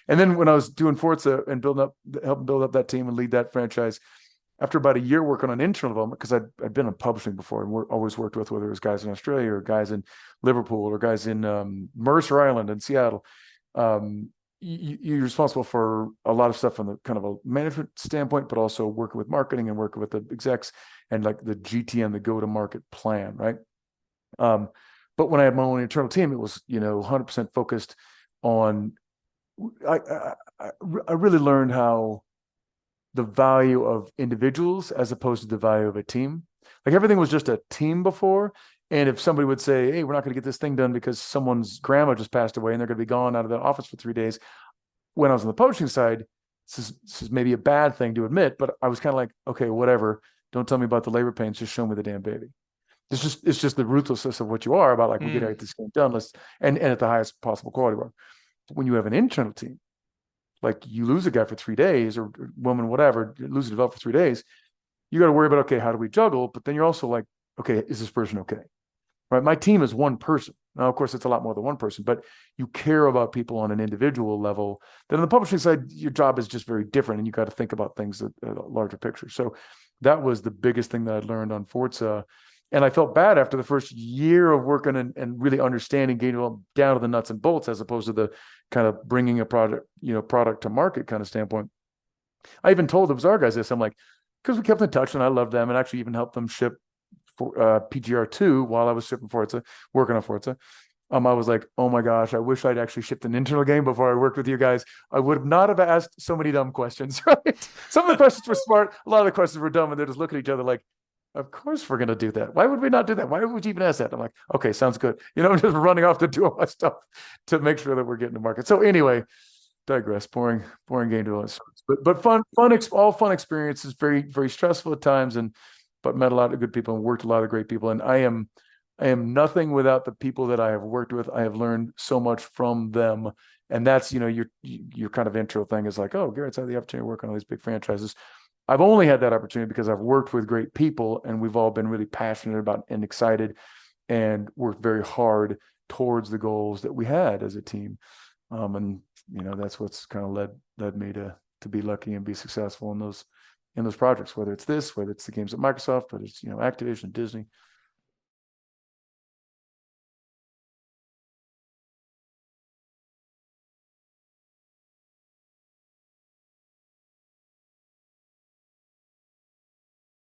And then when I was doing Forza and helping build up that team and lead that franchise, after about a year working on internal development, because I'd been in publishing before and always worked with, whether it was guys in Australia or guys in Liverpool or guys in Mercer Island and Seattle. You're responsible for a lot of stuff from the kind of a management standpoint, but also working with marketing and working with the execs and like the GTM, the go-to-market plan, right? But when I had my own internal team, it was 100% focused on. I really learned how the value of individuals as opposed to the value of a team. Like everything was just a team before. And if somebody would say, hey, we're not going to get this thing done because someone's grandma just passed away and they're going to be gone out of the office for 3 days. When I was on the publishing side, this is maybe a bad thing to admit, but I was kind of like, okay, whatever. Don't tell me about the labor pains. Just show me the damn baby. It's just the ruthlessness of what you are about. Like, we got to get this game done. And at the highest possible quality. When you have an internal team, like you lose a guy for 3 days or woman, whatever, lose a developer for 3 days, you got to worry about, okay, how do we juggle? But then you're also like, okay, is this person okay? Right? My team is one person. Now, of course, it's a lot more than one person, but you care about people on an individual level. Then on the publishing side, your job is just very different, and you got to think about things at a larger picture. So that was the biggest thing that I learned on Forza. And I felt bad after the first year of working and really understanding, getting down to the nuts and bolts, as opposed to the kind of bringing a product to market kind of standpoint. I even told those our guys this. I'm like, because we kept in touch and I loved them and actually even helped them ship for PGR2 while I was shipping Forza, working on Forza. I was like, oh my gosh, I wish I'd actually shipped an internal game before I worked with you guys. I would not have asked so many dumb questions, right? Some of the questions were smart. A lot of the questions were dumb, and they're just looking at each other like, of course we're going to do that. Why would we not do that? Why would you even ask that? I'm like, okay, sounds good. I'm just running off to do all my stuff to make sure that we're getting to market. So anyway, digress. Boring game development, but fun, all fun experiences. Very, very stressful at times, but met a lot of good people and worked with a lot of great people. And I am nothing without the people that I have worked with. I have learned so much from them. And that's, your kind of intro thing is like, oh, Garrett's had the opportunity to work on all these big franchises. I've only had that opportunity because I've worked with great people and we've all been really passionate about and excited and worked very hard towards the goals that we had as a team. And that's what's kind of led me to be lucky and be successful in those projects, whether it's the games at Microsoft, whether it's Activision, Disney,